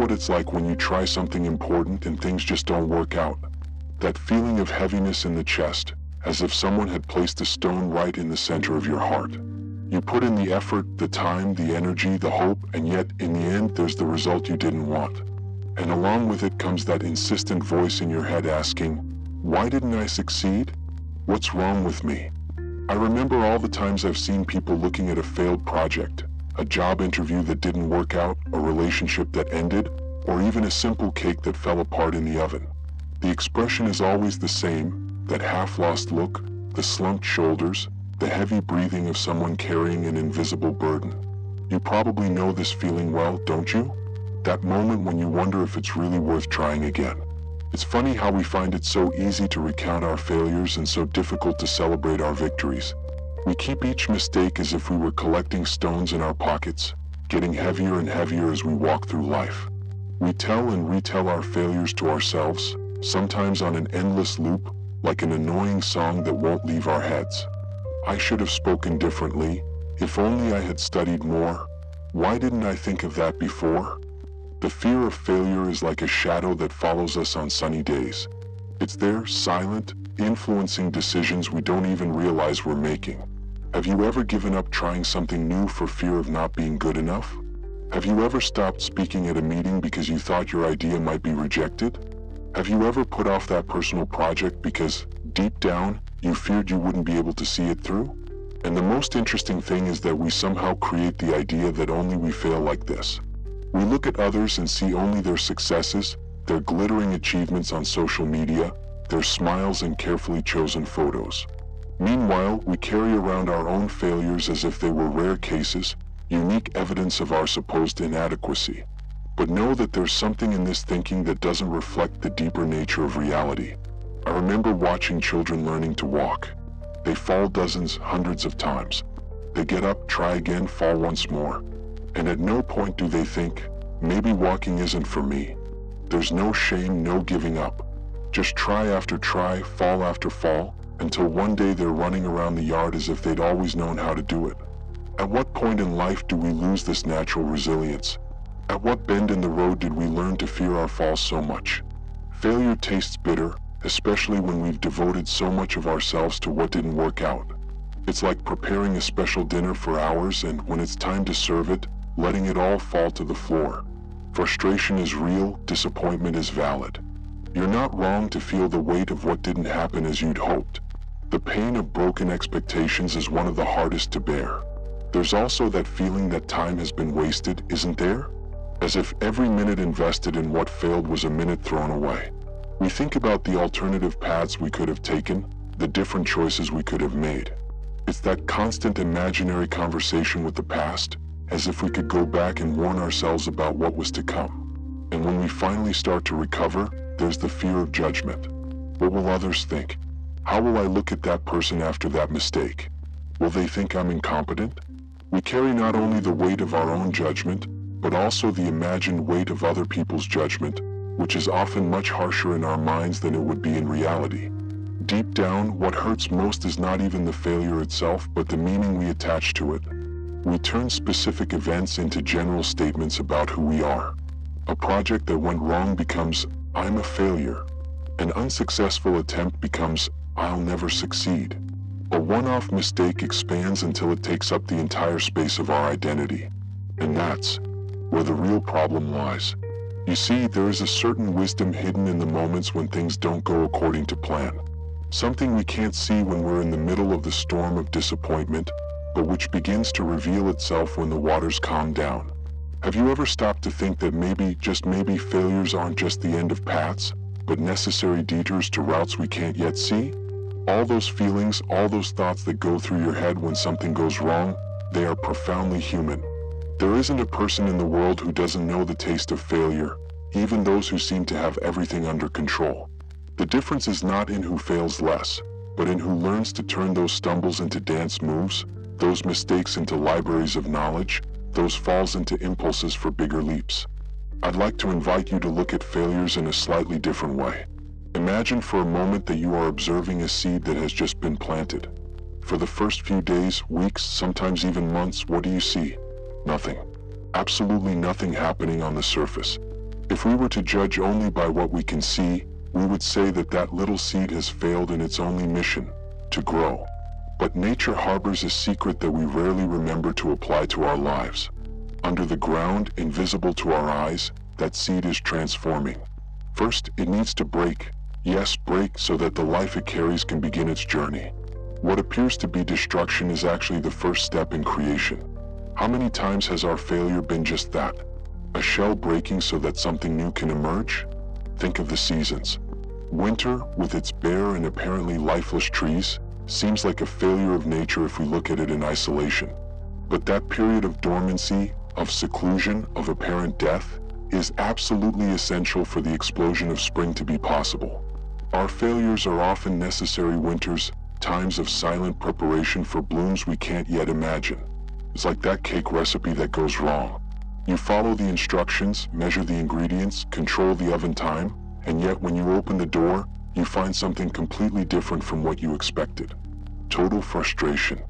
what it's like when you try something important and things just don't work out. That feeling of heaviness in the chest, as if someone had placed a stone right in the center of your heart. You put in the effort, the time, the energy, the hope, and yet, in the end, there's the result you didn't want. And along with it comes that insistent voice in your head asking, why didn't I succeed? What's wrong with me? I remember all the times I've seen people looking at a failed project, a job interview that didn't work out, a relationship that ended, or even a simple cake that fell apart in the oven. The expression is always the same, that half-lost look, the slumped shoulders, the heavy breathing of someone carrying an invisible burden. You probably know this feeling well, don't you? That moment when you wonder if it's really worth trying again. It's funny how we find it so easy to recount our failures and so difficult to celebrate our victories. We keep each mistake as if we were collecting stones in our pockets, getting heavier and heavier as we walk through life. We tell and retell our failures to ourselves, sometimes on an endless loop, like an annoying song that won't leave our heads. I should have spoken differently. If only I had studied more. Why didn't I think of that before? The fear of failure is like a shadow that follows us on sunny days. It's there, silent, influencing decisions we don't even realize we're making. Have you ever given up trying something new for fear of not being good enough? Have you ever stopped speaking at a meeting because you thought your idea might be rejected? Have you ever put off that personal project because, deep down, you feared you wouldn't be able to see it through? And the most interesting thing is that we somehow create the idea that only we fail like this. We look at others and see only their successes, their glittering achievements on social media, their smiles and carefully chosen photos. Meanwhile, we carry around our own failures as if they were rare cases, unique evidence of our supposed inadequacy. But know that there's something in this thinking that doesn't reflect the deeper nature of reality. I remember watching children learning to walk. They fall dozens, hundreds of times. They get up, try again, fall once more. And at no point do they think, maybe walking isn't for me. There's no shame, no giving up. Just try after try, fall after fall, until one day they're running around the yard as if they'd always known how to do it. At what point in life do we lose this natural resilience? At what bend in the road did we learn to fear our falls so much? Failure tastes bitter, especially when we've devoted so much of ourselves to what didn't work out. It's like preparing a special dinner for hours and when it's time to serve it, letting it all fall to the floor. Frustration is real, disappointment is valid. You're not wrong to feel the weight of what didn't happen as you'd hoped. The pain of broken expectations is one of the hardest to bear. There's also that feeling that time has been wasted, isn't there? As if every minute invested in what failed was a minute thrown away. We think about the alternative paths we could have taken, the different choices we could have made. It's that constant imaginary conversation with the past, as if we could go back and warn ourselves about what was to come. And when we finally start to recover, there's the fear of judgment. What will others think? How will I look at that person after that mistake? Will they think I'm incompetent? We carry not only the weight of our own judgment, but also the imagined weight of other people's judgment, which is often much harsher in our minds than it would be in reality. Deep down, what hurts most is not even the failure itself, but the meaning we attach to it. We turn specific events into general statements about who we are. A project that went wrong becomes, I'm a failure. An unsuccessful attempt becomes, I'll never succeed. A one-off mistake expands until it takes up the entire space of our identity. And that's where the real problem lies. You see, there is a certain wisdom hidden in the moments when things don't go according to plan. Something we can't see when we're in the middle of the storm of disappointment, but which begins to reveal itself when the waters calm down. Have you ever stopped to think that maybe, just maybe, failures aren't just the end of paths, but necessary detours to routes we can't yet see? All those feelings, all those thoughts that go through your head when something goes wrong, they are profoundly human. There isn't a person in the world who doesn't know the taste of failure, even those who seem to have everything under control. The difference is not in who fails less, but in who learns to turn those stumbles into dance moves, those mistakes into libraries of knowledge, those falls into impulses for bigger leaps. I'd like to invite you to look at failures in a slightly different way. Imagine for a moment that you are observing a seed that has just been planted. For the first few days, weeks, sometimes even months, what do you see? Nothing. Absolutely nothing happening on the surface. If we were to judge only by what we can see, we would say that that little seed has failed in its only mission, to grow. But nature harbors a secret that we rarely remember to apply to our lives. Under the ground, invisible to our eyes, that seed is transforming. First, it needs to break. Yes, break so that the life it carries can begin its journey. What appears to be destruction is actually the first step in creation. How many times has our failure been just that? A shell breaking so that something new can emerge? Think of the seasons. Winter, with its bare and apparently lifeless trees, seems like a failure of nature if we look at it in isolation. But that period of dormancy, of seclusion, of apparent death, is absolutely essential for the explosion of spring to be possible. Our failures are often necessary winters, times of silent preparation for blooms we can't yet imagine. It's like that cake recipe that goes wrong. You follow the instructions, measure the ingredients, control the oven time, and yet when you open the door, you find something completely different from what you expected. Total frustration.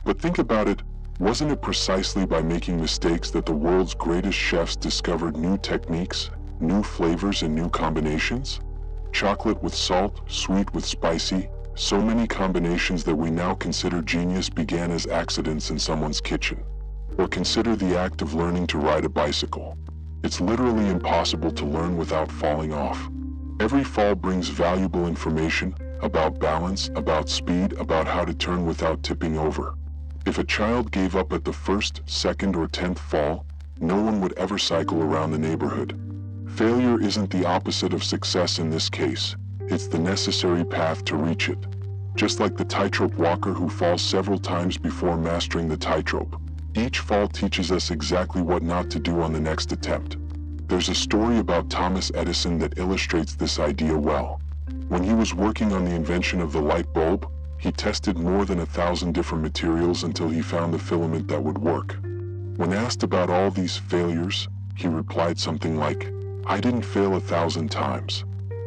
But think about it, wasn't it precisely by making mistakes that the world's greatest chefs discovered new techniques, new flavors, and new combinations? Chocolate with salt, sweet with spicy, so many combinations that we now consider genius began as accidents in someone's kitchen. Or consider the act of learning to ride a bicycle. It's literally impossible to learn without falling off. Every fall brings valuable information about balance, about speed, about how to turn without tipping over. If a child gave up at the first, second, or 10th fall, no one would ever cycle around the neighborhood. Failure isn't the opposite of success in this case. It's the necessary path to reach it. Just like the tightrope walker who falls several times before mastering the tightrope. Each fall teaches us exactly what not to do on the next attempt. There's a story about Thomas Edison that illustrates this idea well. When he was working on the invention of the light bulb, he tested more than 1,000 different materials until he found the filament that would work. When asked about all these failures, he replied something like, "I didn't fail 1,000 times.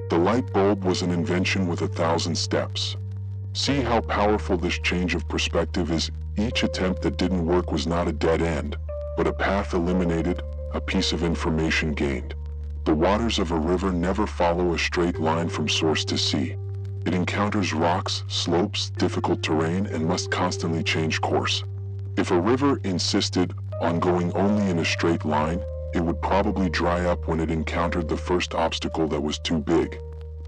The light bulb was an invention with 1,000 steps." See how powerful this change of perspective is. Each attempt that didn't work was not a dead end, but a path eliminated, a piece of information gained. The waters of a river never follow a straight line from source to sea. It encounters rocks, slopes, difficult terrain, and must constantly change course. If a river insisted on going only in a straight line, it would probably dry up when it encountered the first obstacle that was too big.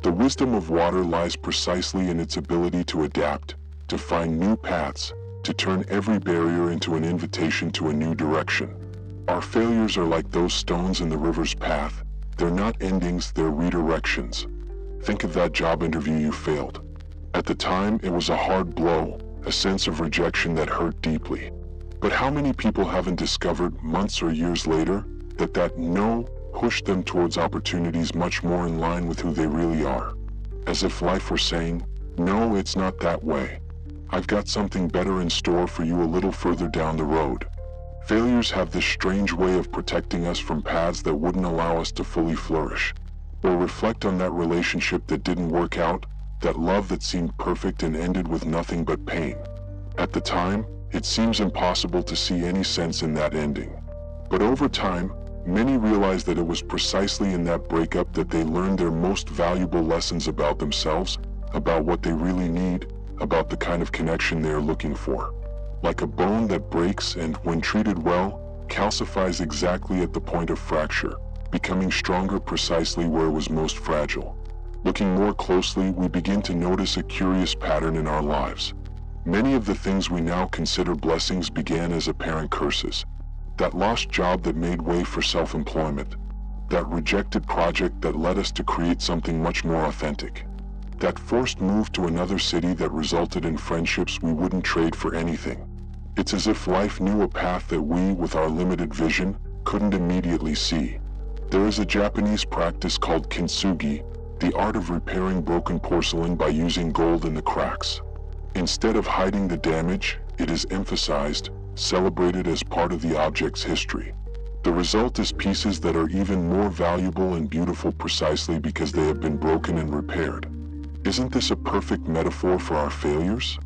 The wisdom of water lies precisely in its ability to adapt, to find new paths, to turn every barrier into an invitation to a new direction. Our failures are like those stones in the river's path. They're not endings, they're redirections. Think of that job interview you failed. At the time, it was a hard blow, a sense of rejection that hurt deeply. But how many people haven't discovered months or years later that that no pushed them towards opportunities much more in line with who they really are? As if life were saying, "No, it's not that way. I've got something better in store for you a little further down the road." Failures have this strange way of protecting us from paths that wouldn't allow us to fully flourish. Or reflect on that relationship that didn't work out, that love that seemed perfect and ended with nothing but pain. At the time, it seems impossible to see any sense in that ending. But over time, many realized that it was precisely in that breakup that they learned their most valuable lessons about themselves, about what they really need, about the kind of connection they are looking for. Like a bone that breaks and, when treated well, calcifies exactly at the point of fracture, becoming stronger precisely where it was most fragile. Looking more closely, we begin to notice a curious pattern in our lives. Many of the things we now consider blessings began as apparent curses. That lost job that made way for self-employment. That rejected project that led us to create something much more authentic. That forced move to another city that resulted in friendships we wouldn't trade for anything. It's as if life knew a path that we, with our limited vision, couldn't immediately see. There is a Japanese practice called kintsugi, the art of repairing broken porcelain by using gold in the cracks. Instead of hiding the damage, it is emphasized, celebrated as part of the object's history. The result is pieces that are even more valuable and beautiful precisely because they have been broken and repaired. Isn't this a perfect metaphor for our failures?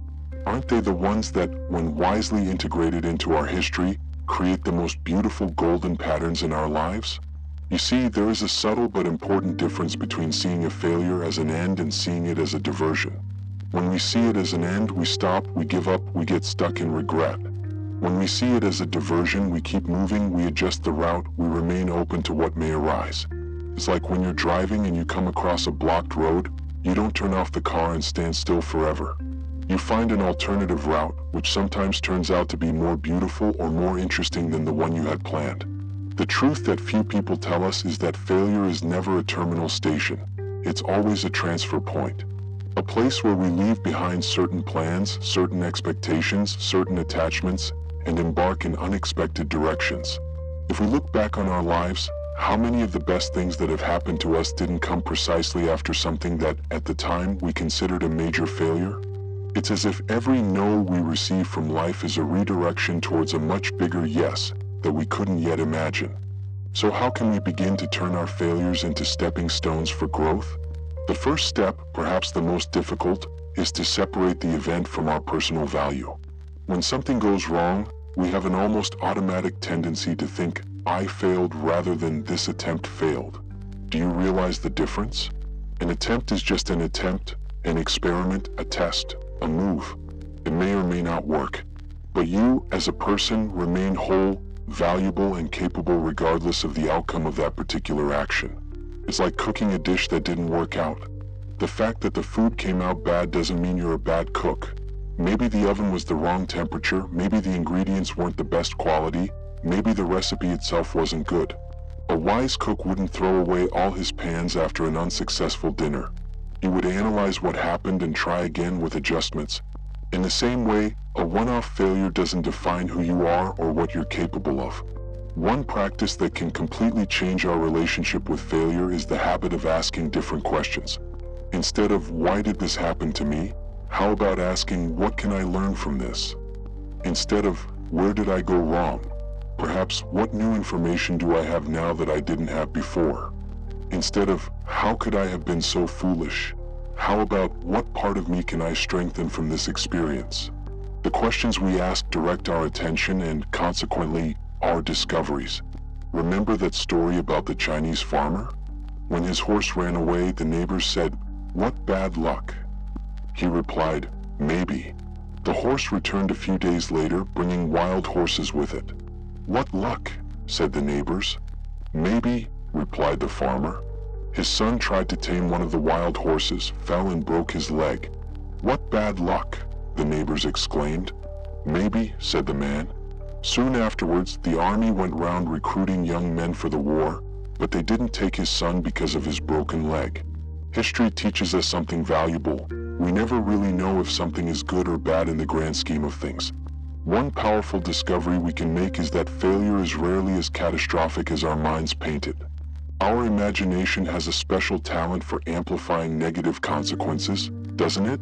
Aren't they the ones that, when wisely integrated into our history, create the most beautiful golden patterns in our lives? You see, there is a subtle but important difference between seeing a failure as an end and seeing it as a diversion. When we see it as an end, we stop, we give up, we get stuck in regret. When we see it as a diversion, we keep moving, we adjust the route, we remain open to what may arise. It's like when you're driving and you come across a blocked road, you don't turn off the car and stand still forever. You find an alternative route, which sometimes turns out to be more beautiful or more interesting than the one you had planned. The truth that few people tell us is that failure is never a terminal station. It's always a transfer point. A place where we leave behind certain plans, certain expectations, certain attachments, and embark in unexpected directions. If we look back on our lives, how many of the best things that have happened to us didn't come precisely after something that, at the time, we considered a major failure? It's as if every no we receive from life is a redirection towards a much bigger yes that we couldn't yet imagine. So how can we begin to turn our failures into stepping stones for growth? The first step, perhaps the most difficult, is to separate the event from our personal value. When something goes wrong, we have an almost automatic tendency to think, I failed rather than this attempt failed. Do you realize the difference? An attempt is just an attempt, an experiment, a test, a move. It may or may not work, but you, as a person, remain whole, valuable, and capable regardless of the outcome of that particular action. It's like cooking a dish that didn't work out. The fact that the food came out bad doesn't mean you're a bad cook. Maybe the oven was the wrong temperature, maybe the ingredients weren't the best quality, maybe the recipe itself wasn't good. A wise cook wouldn't throw away all his pans after an unsuccessful dinner. He would analyze what happened and try again with adjustments. In the same way, a one-off failure doesn't define who you are or what you're capable of. One practice that can completely change our relationship with failure is the habit of asking different questions. Instead of, why did this happen to me? How about asking, what can I learn from this? Instead of, where did I go wrong? Perhaps, what new information do I have now that I didn't have before? Instead of, how could I have been so foolish? How about, what part of me can I strengthen from this experience? The questions we ask direct our attention and, consequently, our discoveries. Remember that story about the Chinese farmer? When his horse ran away, the neighbors said, "What bad luck?" He replied, "Maybe." The horse returned a few days later, bringing wild horses with it. "What luck?" said the neighbors. "Maybe," replied the farmer. His son tried to tame one of the wild horses, fell and broke his leg. "What bad luck?" the neighbors exclaimed. "Maybe," said the man. Soon afterwards, the army went round recruiting young men for the war, but they didn't take his son because of his broken leg. History teaches us something valuable. We never really know if something is good or bad in the grand scheme of things. One powerful discovery we can make is that failure is rarely as catastrophic as our minds paint it. Our imagination has a special talent for amplifying negative consequences, doesn't it?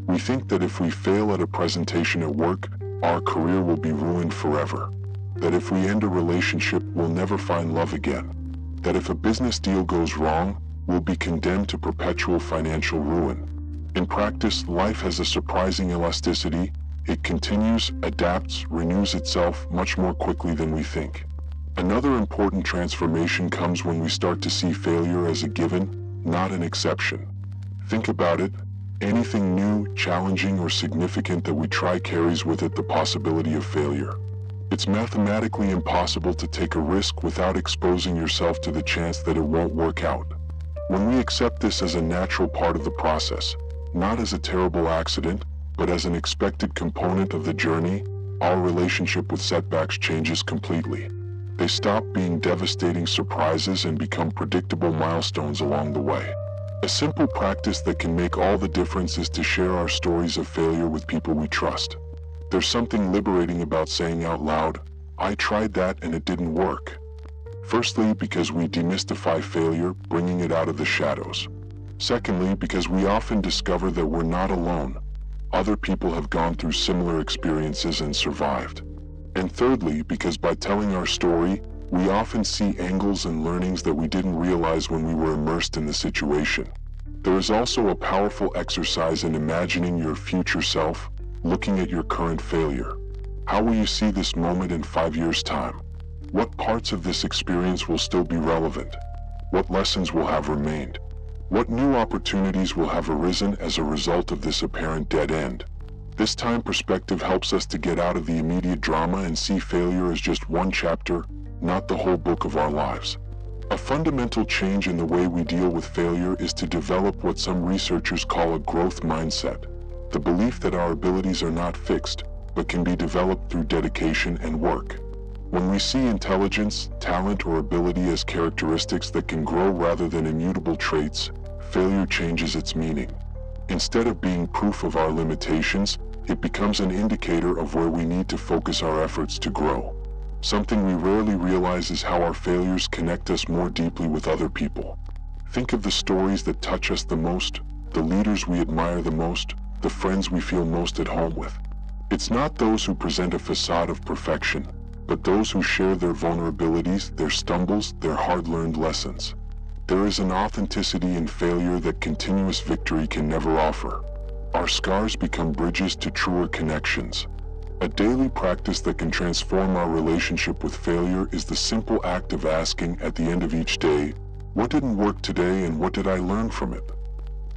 We think that if we fail at a presentation at work, our career will be ruined forever. That if we end a relationship, we'll never find love again. That if a business deal goes wrong, we'll be condemned to perpetual financial ruin. In practice, life has a surprising elasticity. It continues, adapts, renews itself much more quickly than we think. Another important transformation comes when we start to see failure as a given, not an exception. Think about it. Anything new, challenging, or significant that we try carries with it the possibility of failure. It's mathematically impossible to take a risk without exposing yourself to the chance that it won't work out. When we accept this as a natural part of the process, not as a terrible accident, but as an expected component of the journey, our relationship with setbacks changes completely. They stop being devastating surprises and become predictable milestones along the way. A simple practice that can make all the difference is to share our stories of failure with people we trust. There's something liberating about saying out loud, "I tried that and it didn't work." Firstly, because we demystify failure, bringing it out of the shadows. Secondly, because we often discover that we're not alone. Other people have gone through similar experiences and survived. And thirdly, because by telling our story, we often see angles and learnings that we didn't realize when we were immersed in the situation. There is also a powerful exercise in imagining your future self, looking at your current failure. How will you see this moment in 5 years' time? What parts of this experience will still be relevant? What lessons will have remained? What new opportunities will have arisen as a result of this apparent dead end? This time perspective helps us to get out of the immediate drama and see failure as just one chapter, not the whole book of our lives. A fundamental change in the way we deal with failure is to develop what some researchers call a growth mindset, the belief that our abilities are not fixed, but can be developed through dedication and work. When we see intelligence, talent, or ability as characteristics that can grow rather than immutable traits, failure changes its meaning. Instead of being proof of our limitations, it becomes an indicator of where we need to focus our efforts to grow. Something we rarely realize is how our failures connect us more deeply with other people. Think of the stories that touch us the most, the leaders we admire the most, the friends we feel most at home with. It's not those who present a facade of perfection, but those who share their vulnerabilities, their stumbles, their hard-learned lessons. There is an authenticity in failure that continuous victory can never offer. Our scars become bridges to truer connections. A daily practice that can transform our relationship with failure is the simple act of asking at the end of each day, what didn't work today and what did I learn from it?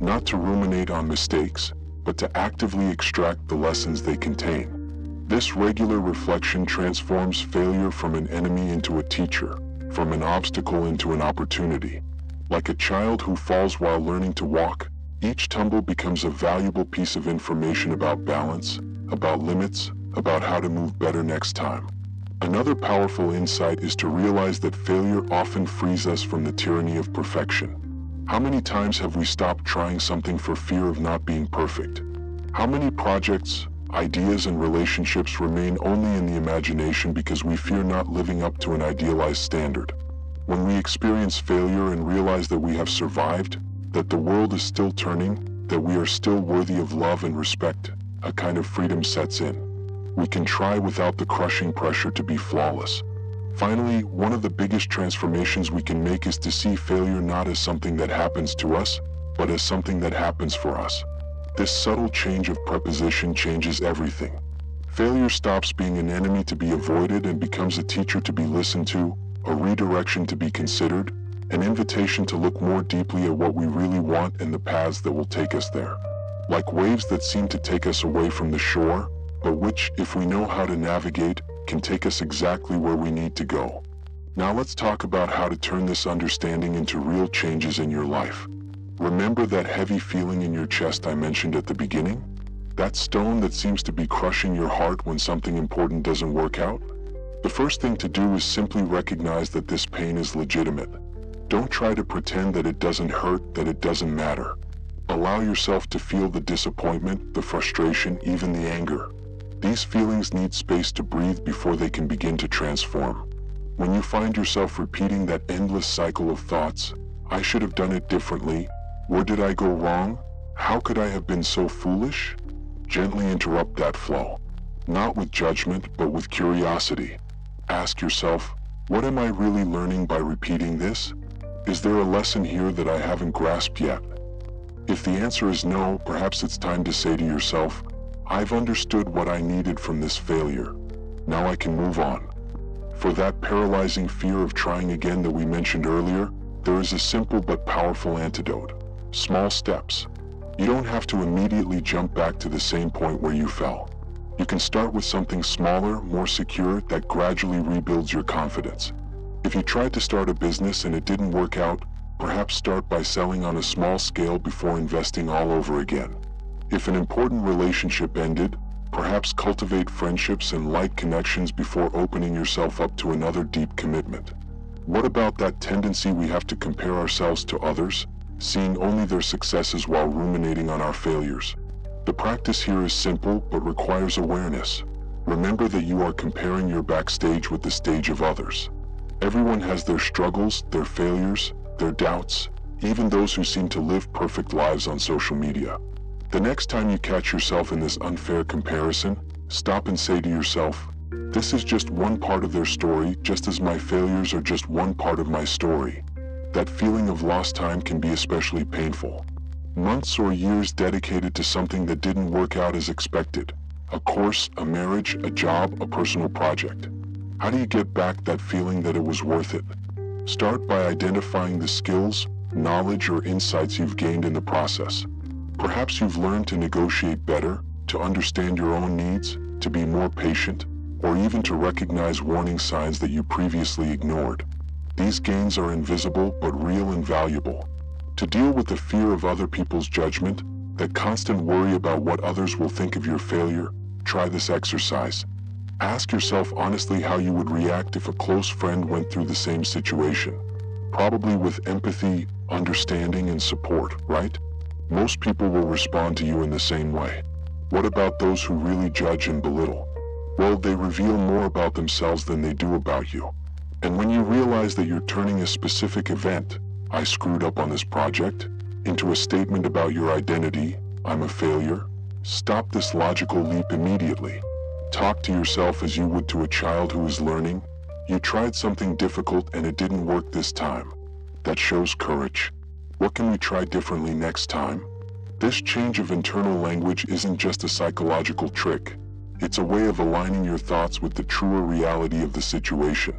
Not to ruminate on mistakes, but to actively extract the lessons they contain. This regular reflection transforms failure from an enemy into a teacher, from an obstacle into an opportunity. Like a child who falls while learning to walk, each tumble becomes a valuable piece of information about balance, about limits, about how to move better next time. Another powerful insight is to realize that failure often frees us from the tyranny of perfection. How many times have we stopped trying something for fear of not being perfect? How many projects, ideas, and relationships remain only in the imagination because we fear not living up to an idealized standard? When we experience failure and realize that we have survived, that the world is still turning, that we are still worthy of love and respect, a kind of freedom sets in. We can try without the crushing pressure to be flawless. Finally, one of the biggest transformations we can make is to see failure not as something that happens to us, but as something that happens for us. This subtle change of preposition changes everything. Failure stops being an enemy to be avoided and becomes a teacher to be listened to, a redirection to be considered, an invitation to look more deeply at what we really want and the paths that will take us there. Like waves that seem to take us away from the shore, but which, if we know how to navigate, can take us exactly where we need to go. Now let's talk about how to turn this understanding into real changes in your life. Remember that heavy feeling in your chest I mentioned at the beginning? That stone that seems to be crushing your heart when something important doesn't work out? The first thing to do is simply recognize that this pain is legitimate. Don't try to pretend that it doesn't hurt, that it doesn't matter. Allow yourself to feel the disappointment, the frustration, even the anger. These feelings need space to breathe before they can begin to transform. When you find yourself repeating that endless cycle of thoughts, I should have done it differently, where did I go wrong? How could I have been so foolish? Gently interrupt that flow. Not with judgment, but with curiosity. Ask yourself, what am I really learning by repeating this? Is there a lesson here that I haven't grasped yet? If the answer is no, perhaps it's time to say to yourself, I've understood what I needed from this failure. Now I can move on. For that paralyzing fear of trying again that we mentioned earlier, there is a simple but powerful antidote. Small steps. You don't have to immediately jump back to the same point where you fell. You can start with something smaller, more secure, that gradually rebuilds your confidence. If you tried to start a business and it didn't work out, perhaps start by selling on a small scale before investing all over again. If an important relationship ended, perhaps cultivate friendships and light connections before opening yourself up to another deep commitment. What about that tendency we have to compare ourselves to others, seeing only their successes while ruminating on our failures? The practice here is simple but requires awareness. Remember that you are comparing your backstage with the stage of others. Everyone has their struggles, their failures, their doubts, even those who seem to live perfect lives on social media. The next time you catch yourself in this unfair comparison, stop and say to yourself, this is just one part of their story, just as my failures are just one part of my story. That feeling of lost time can be especially painful. Months or years dedicated to something that didn't work out as expected. A course, a marriage, a job, a personal project. How do you get back that feeling that it was worth it? Start by identifying the skills, knowledge, or insights you've gained in the process. Perhaps you've learned to negotiate better, to understand your own needs, to be more patient, or even to recognize warning signs that you previously ignored. These gains are invisible but real and valuable. To deal with the fear of other people's judgment, that constant worry about what others will think of your failure, try this exercise. Ask yourself honestly how you would react if a close friend went through the same situation. Probably with empathy, understanding, and support, right? Most people will respond to you in the same way. What about those who really judge and belittle? Well, they reveal more about themselves than they do about you. And when you realize that you're turning a specific event, "I screwed up on this project," into a statement about your identity, "I'm a failure," stop this logical leap immediately. Talk to yourself as you would to a child who is learning. You tried something difficult and it didn't work this time. That shows courage. What can we try differently next time? This change of internal language isn't just a psychological trick. It's a way of aligning your thoughts with the truer reality of the situation.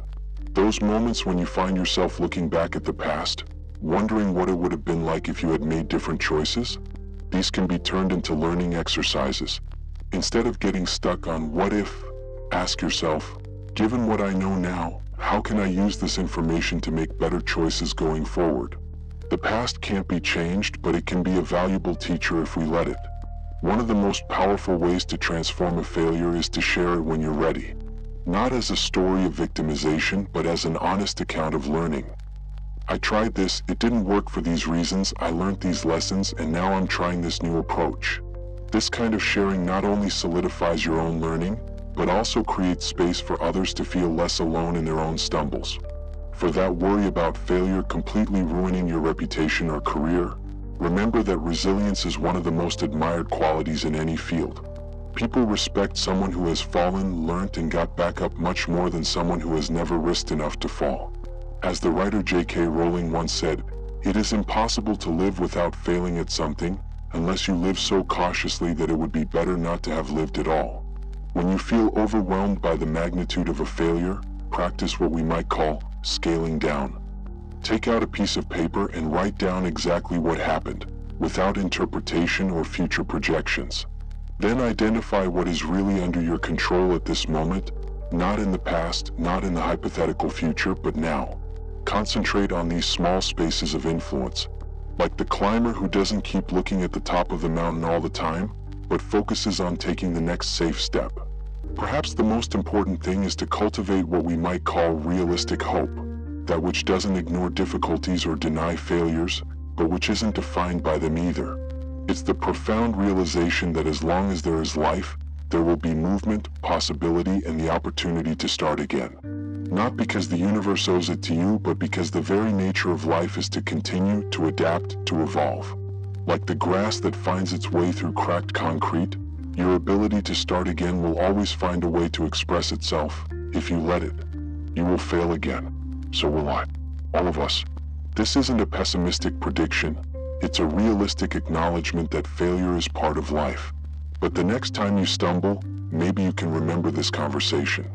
Those moments when you find yourself looking back at the past, wondering what it would have been like if you had made different choices, these can be turned into learning exercises. Instead of getting stuck on what if, ask yourself, given what I know now, how can I use this information to make better choices going forward? The past can't be changed, but it can be a valuable teacher if we let it. One of the most powerful ways to transform a failure is to share it when you're ready. Not as a story of victimization, but as an honest account of learning. I tried this, it didn't work for these reasons, I learned these lessons, and now I'm trying this new approach. This kind of sharing not only solidifies your own learning, but also creates space for others to feel less alone in their own stumbles. For that worry about failure completely ruining your reputation or career, remember that resilience is one of the most admired qualities in any field. People respect someone who has fallen, learnt, and got back up much more than someone who has never risked enough to fall. As the writer J.K. Rowling once said, "It is impossible to live without failing at something, unless you live so cautiously that it would be better not to have lived at all." When you feel overwhelmed by the magnitude of a failure, practice what we might call scaling down. Take out a piece of paper and write down exactly what happened, without interpretation or future projections. Then identify what is really under your control at this moment, not in the past, not in the hypothetical future, but now. Concentrate on these small spaces of influence, like the climber who doesn't keep looking at the top of the mountain all the time, but focuses on taking the next safe step. Perhaps the most important thing is to cultivate what we might call realistic hope, that which doesn't ignore difficulties or deny failures, but which isn't defined by them either. It's the profound realization that as long as there is life, there will be movement, possibility, and the opportunity to start again. Not because the universe owes it to you, but because the very nature of life is to continue, to adapt, to evolve. Like the grass that finds its way through cracked concrete, your ability to start again will always find a way to express itself, if you let it. You will fail again. So will I. All of us. This isn't a pessimistic prediction. It's a realistic acknowledgement that failure is part of life. But the next time you stumble, maybe you can remember this conversation.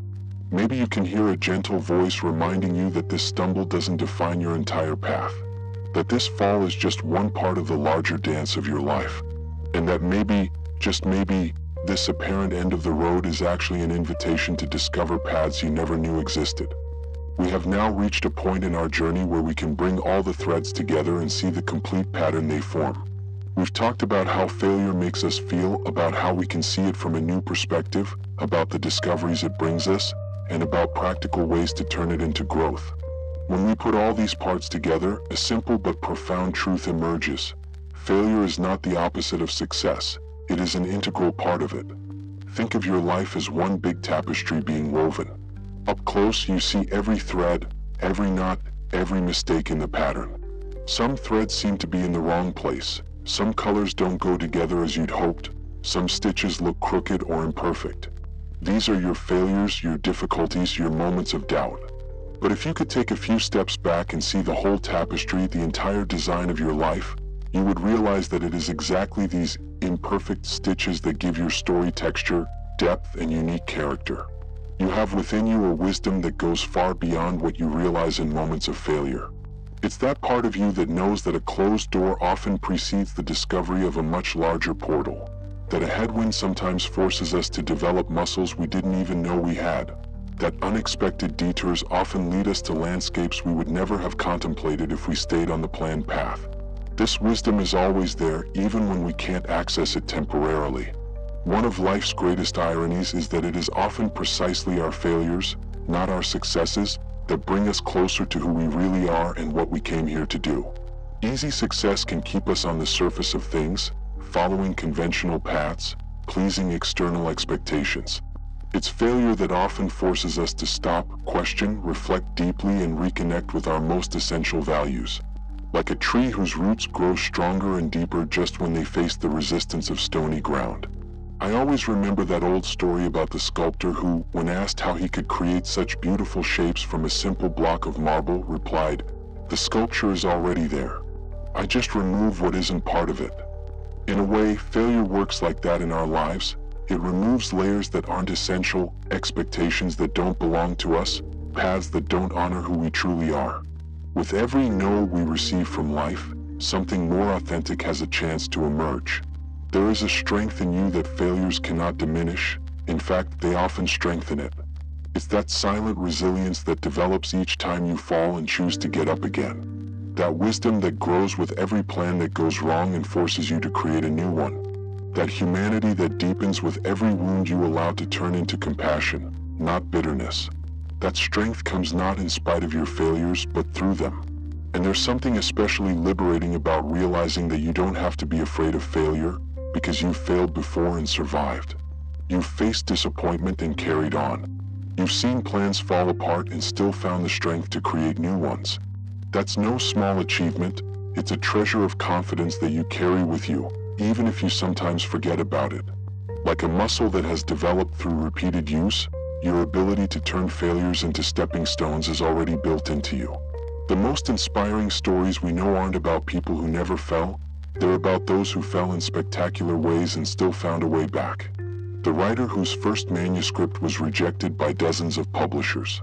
Maybe you can hear a gentle voice reminding you that this stumble doesn't define your entire path. That this fall is just one part of the larger dance of your life. And that maybe, just maybe, this apparent end of the road is actually an invitation to discover paths you never knew existed. We have now reached a point in our journey where we can bring all the threads together and see the complete pattern they form. We've talked about how failure makes us feel, about how we can see it from a new perspective, about the discoveries it brings us, and about practical ways to turn it into growth. When we put all these parts together, a simple but profound truth emerges. Failure is not the opposite of success. It is an integral part of it. Think of your life as one big tapestry being woven. Up close, you see every thread, every knot, every mistake in the pattern. Some threads seem to be in the wrong place. Some colors don't go together as you'd hoped. Some stitches look crooked or imperfect. These are your failures, your difficulties, your moments of doubt. But if you could take a few steps back and see the whole tapestry, the entire design of your life, you would realize that it is exactly these imperfect stitches that give your story texture, depth, and unique character. You have within you a wisdom that goes far beyond what you realize in moments of failure. It's that part of you that knows that a closed door often precedes the discovery of a much larger portal, that a headwind sometimes forces us to develop muscles we didn't even know we had, that unexpected detours often lead us to landscapes we would never have contemplated if we stayed on the planned path. This wisdom is always there, even when we can't access it temporarily. One of life's greatest ironies is that it is often precisely our failures, not our successes, that bring us closer to who we really are and what we came here to do. Easy success can keep us on the surface of things, following conventional paths, pleasing external expectations. It's failure that often forces us to stop, question, reflect deeply, and reconnect with our most essential values. Like a tree whose roots grow stronger and deeper just when they face the resistance of stony ground. I always remember that old story about the sculptor who, when asked how he could create such beautiful shapes from a simple block of marble, replied, "The sculpture is already there. I just remove what isn't part of it." In a way, failure works like that in our lives. It removes layers that aren't essential, expectations that don't belong to us, paths that don't honor who we truly are. With every no we receive from life, something more authentic has a chance to emerge. There is a strength in you that failures cannot diminish. In fact, they often strengthen it. It's that silent resilience that develops each time you fall and choose to get up again. That wisdom that grows with every plan that goes wrong and forces you to create a new one. That humanity that deepens with every wound you allow to turn into compassion, not bitterness. That strength comes not in spite of your failures, but through them. And there's something especially liberating about realizing that you don't have to be afraid of failure, because you've failed before and survived. You've faced disappointment and carried on. You've seen plans fall apart and still found the strength to create new ones. That's no small achievement. It's a treasure of confidence that you carry with you, even if you sometimes forget about it. Like a muscle that has developed through repeated use, your ability to turn failures into stepping stones is already built into you. The most inspiring stories we know aren't about people who never fell. They're about those who fell in spectacular ways and still found a way back. The writer whose first manuscript was rejected by dozens of publishers.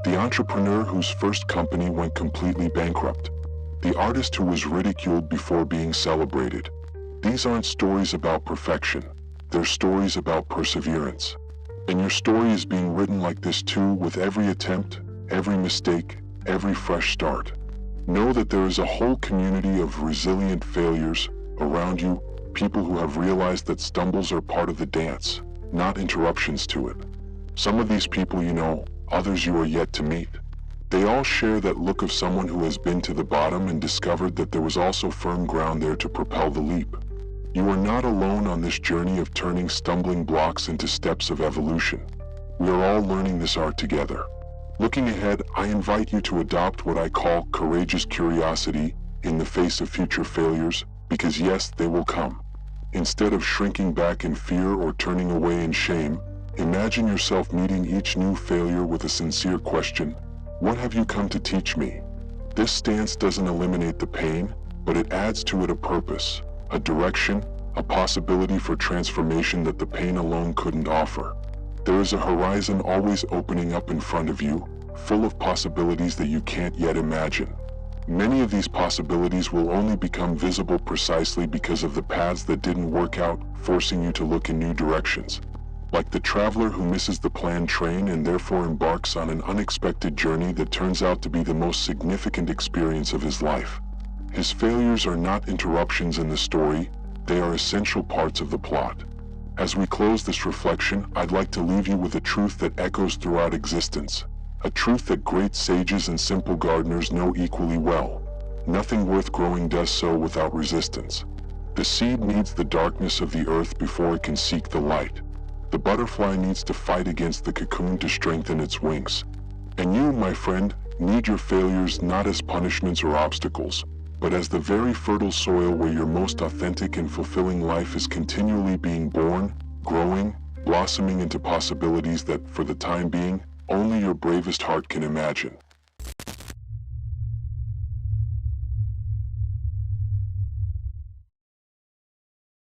The entrepreneur whose first company went completely bankrupt. The artist who was ridiculed before being celebrated. These aren't stories about perfection. They're stories about perseverance. And your story is being written like this too, with every attempt, every mistake, every fresh start. Know that there is a whole community of resilient failures around you, people who have realized that stumbles are part of the dance, not interruptions to it. Some of these people you know, others you are yet to meet. They all share that look of someone who has been to the bottom and discovered that there was also firm ground there to propel the leap. You are not alone on this journey of turning stumbling blocks into steps of evolution. We are all learning this art together. Looking ahead, I invite you to adopt what I call courageous curiosity in the face of future failures, because yes, they will come. Instead of shrinking back in fear or turning away in shame, imagine yourself meeting each new failure with a sincere question: what have you come to teach me? This stance doesn't eliminate the pain, but it adds to it a purpose, a direction, a possibility for transformation that the pain alone couldn't offer. There is a horizon always opening up in front of you, full of possibilities that you can't yet imagine. Many of these possibilities will only become visible precisely because of the paths that didn't work out, forcing you to look in new directions. Like the traveler who misses the planned train and therefore embarks on an unexpected journey that turns out to be the most significant experience of his life. His failures are not interruptions in the story, they are essential parts of the plot. As we close this reflection, I'd like to leave you with a truth that echoes throughout existence. A truth that great sages and simple gardeners know equally well. Nothing worth growing does so without resistance. The seed needs the darkness of the earth before it can seek the light. The butterfly needs to fight against the cocoon to strengthen its wings. And you, my friend, need your failures not as punishments or obstacles, but as the very fertile soil where your most authentic and fulfilling life is continually being born, growing, blossoming into possibilities that, for the time being, only your bravest heart can imagine.